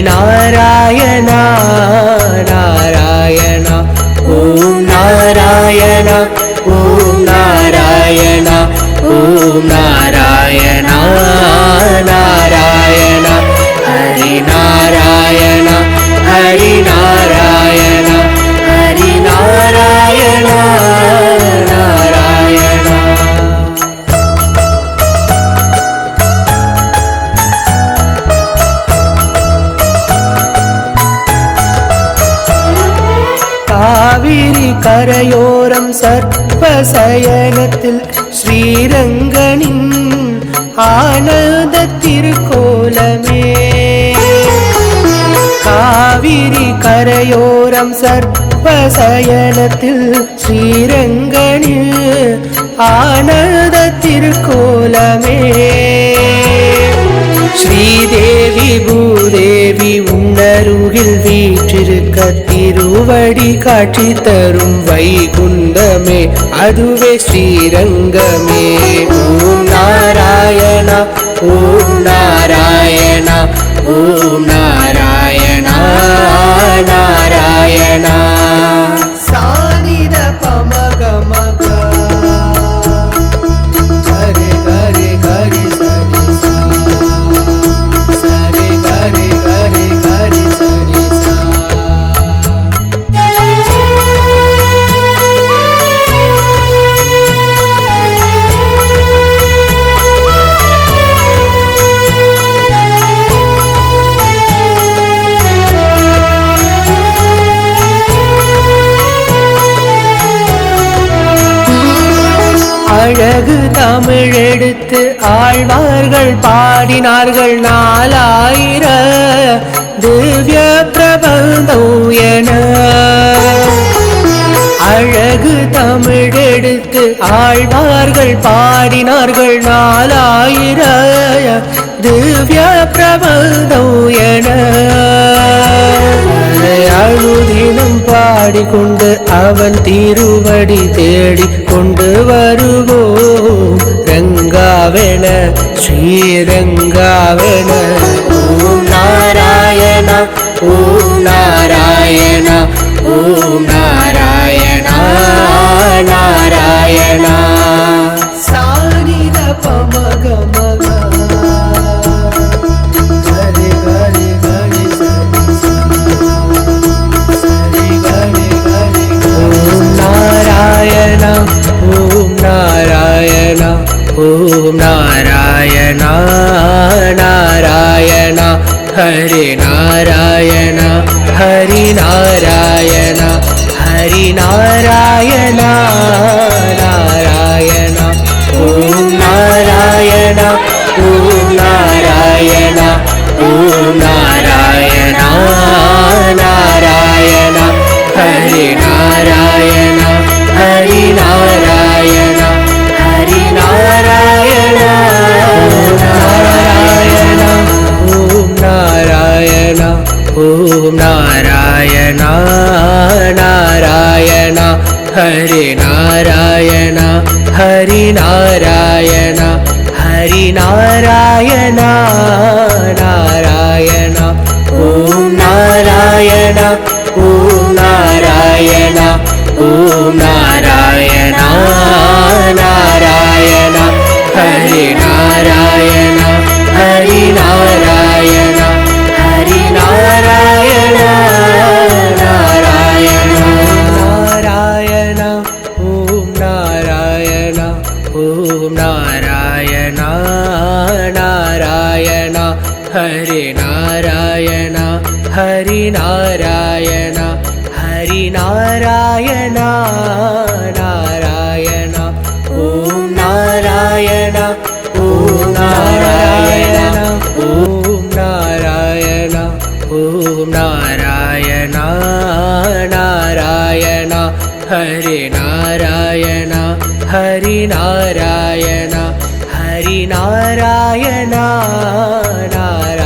नारायण नारायण ॐ नारायण ॐ नारायण ॐ नारायण नारायण हरि नारायण हरि नारायण हरि नारायण नारायण காவிரி கரையோரம் சர்ப்பசயனத்தில் ஸ்ரீரங்கனின் ஆனந்த திருக்கோலமே காவிரி கரையோரம் சர்ப்பசயனத்தில் ஸ்ரீரங்கனின் ஆனந்த திருக்கோலமே ஸ்ரீதேவி பூதேவி உன்னருகில் வீற்றிருக்க திருவடி காட்சி தரும் வைகுண்டமே அதுவே ஸ்ரீரங்கமே ஓம் நாராயண ஓம் நாராயண ஓம் நாராயண நாராயண சானித பமகமக ஹரி ஹரி ஹரி அழகு தமிழெடுத்து ஆழ்வார்கள் பாடினார்கள் 4000 திவ்ய பிரபந்தம் என அழகு தமிழெடுத்து ஆழ்வார்கள் பாடினார்கள் 4000 திவ்ய பிரபந்தம் என அழுதினம் பாடிக்கொண்டு அவன் திருவடி தேடி கொண்டு வருவோம் ரங்காவென ஸ்ரீரங்காவென ஓம் நாராயண ஓம் நாராயண ஓம் நாராயண நாராயண சானித பமகமக ஓம் நாராயண ஓம் நாராயண நாராயண ஹரி நாராயண ஹரி நாராயண ஹரி நாராயண நாராயண ஓம் நாராயண ஓம் நாராயண ஓம் நாராயண நாராயண ஹரி நாராயண ஹரி நாராயண ஹரி நாராயண நாராயண ஓம் நாராயண ஓம் நாராயண நாராயண ஹரி நாராயண ஹரி நாராயண ஹரி நாராயண நாராயண ஓம் நாராயண ஓம் நாராயண ஓம் நாராயண நாராயண ஹரி நாராயண ஹரி நாராயண ஹரி நாராயண நாராயண நாராயண ஓம் நாராயண ஓம் நாராயண நாராயண ஹரி நாராயண ஹரி நாராயண ஹரி நாராயண நாராயண ஓம் நாராயண ஓம் நாராயண ஓம் நாராயண ஓம் நாராயண நாராயண ஹரி நாராயண ஹரி நாராயண ஹரி நாராயண நாராயண